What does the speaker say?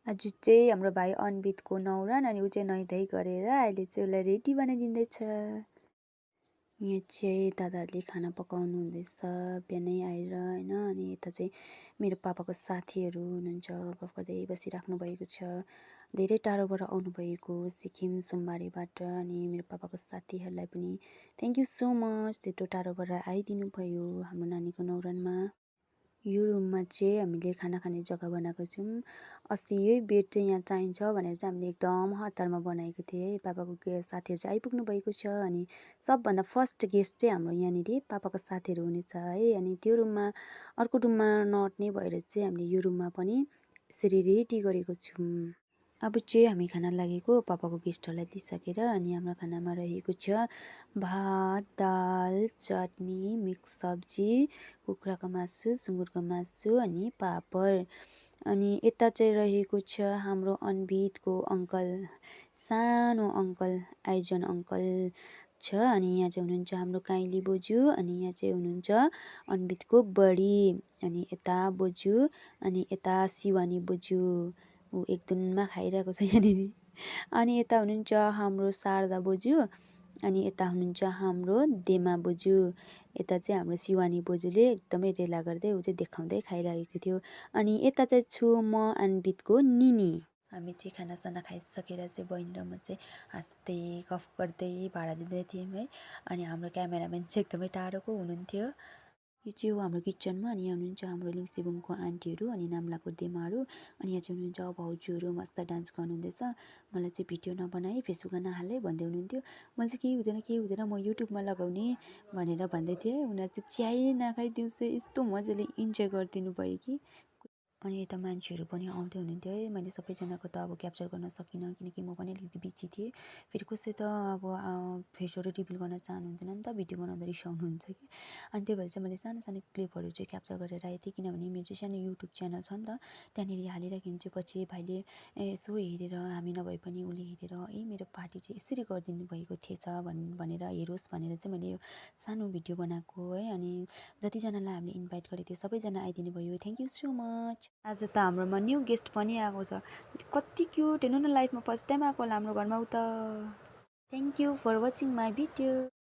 आज चाहिँ हाम्रो भाइ अन्बितको न्वारन अनि ऊ चाहिँ नुहाइधुवाइ गरेर अहिले चाहिँ उसलाई रेडी बनाइदिँदैछ। यहाँ चाहिँ दादाहरूले खाना पकाउनु हुँदैछ बिहानै आएर होइन। अनि यता चाहिँ मेरो पापाको साथीहरू हुनुहुन्छ, गफ गर्दै बसिराख्नु भएको छ। धेरै टाढोबाट आउनुभएको सिक्किम सोमबारेबाट। अनि मेरो पापाको साथीहरूलाई पनि थ्याङ्क यू सो मच, त्यत्रो टाढोबाट आइदिनु भयो हाम्रो नानीको न्वारानमा। यो रुममा चाहिँ हामीले खाना खाने जग्गा बनाएको छौँ। अस्ति यही बेड चाहिँ यहाँ चाहिन्छ भनेर चाहिँ हामीले एकदम हतारमा बनाएको थिएँ है। पापाको साथीहरू चाहिँ आइपुग्नु भएको छ। अनि सबभन्दा फर्स्ट गेस्ट चाहिँ हाम्रो यहाँनिर पापाको साथीहरू हुनेछ है। अनि त्यो रुममा अर्को रुममा नअट्ने भएर चाहिँ हामीले यो रुममा पनि यसरी रेडी गरेको छौँ। अब चाहिँ हामी खाना लागेको पापाको गेस्टहरूलाई दिइसकेर। अनि हाम्रो खानामा रहेको छ भात, दाल, चटनी, मिक्स सब्जी, कुखुराको मासु, सुँगुरको मासु अनि पापड। अनि यता चाहिँ रहेको छ हाम्रो अन्बितको अङ्कल, सानो अङ्कल, आइजन अङ्कल छ। अनि यहाँ चाहिँ हुनुहुन्छ हाम्रो काइली बोजू। अनि यहाँ चाहिँ हुनुहुन्छ अन्बितको बडी। अनि यता बोजू अनि यता शिवानी बोजू, ऊ एकदुनमा खाइरहेको छ यहाँनिर। अनि यता हुनुहुन्छ हाम्रो शारदा बोजू। अनि यता हुनुहुन्छ हाम्रो देमा बोजू। यता चाहिँ हाम्रो शिवानी बोजूले एकदमै रेला गर्दै ऊ चाहिँ देखाउँदै खाइरहेको थियो। अनि यता चाहिँ छु म अन्बितको निनी। हामी चाहिँ खानासाना खाइसकेर चाहिँ बहिनी र म चाहिँ हाँस्दै गफ गर्दै भाडा दिँदै थियौँ है। अनि हाम्रो क्यामेराम्यान चाहिँ एकदमै टाढोको हुनुहुन्थ्यो। यो चाहिँ हो हाम्रो किचनमा। अनि यहाँ हुनुहुन्छ हाम्रो लिङ्सेबुङको आन्टीहरू अनि नाम्लाको देमाहरू। अनि यहाँ चाहिँ हुनुहुन्छ भाउजूहरू मस्त डान्स गर्नुहुँदैछ। मलाई चाहिँ भिडियो नबनाए फेसबुकमा नहाले भन्दै हुनुहुन्थ्यो। मैले चाहिँ केही हुँदैन म युट्युबमा लगाउने भनेर भन्दै थिएँ। उनीहरू चाहिँ चियाइ नखाइ दिउँसो यस्तो मजाले इन्जोय गरिदिनु भयो कि। अनि यता मान्छेहरू पनि आउँदै हुनुहुन्थ्यो है। मैले सबैजनाको त अब क्याप्चर गर्न सकिनँ किनकि म पनि अलिकति बिजी थिएँ। फेरि कसै त अब फेसहरू रिभिल गर्न चाहनुहुँदैन नि त, भिडियो बनाउँदा रिसाउनुहुन्छ कि। अनि त्यही भएर चाहिँ मैले सानो सानो क्लिपहरू चाहिँ क्याप्चर गरेर आएको थिएँ। किनभने मेरो चाहिँ सानो युट्युब च्यानल छ नि त, त्यहाँनिर हालिराख्यो चाहिँ पछि भाइले यसो हेरेर हामी नभए पनि उसले हेरेर मेरो पार्टी चाहिँ यसरी गरिदिनु भएको थिएछ भनेर हेरोस् भनेर चाहिँ मैले यो सानो भिडियो बनाएको है। अनि जतिजनालाई हामीले इन्भाइट गरेको थियो सबैजना आइदिनु भयो, थ्याङ्क यू सो मच। आज त हाम्रोमा न्यू गेस्ट पनि आएको छ, कति क्युट हेर्नु न, लाइफमा फर्स्ट टाइम आएको होला हाम्रो घरमा ऊ त। Thank you for watching my video.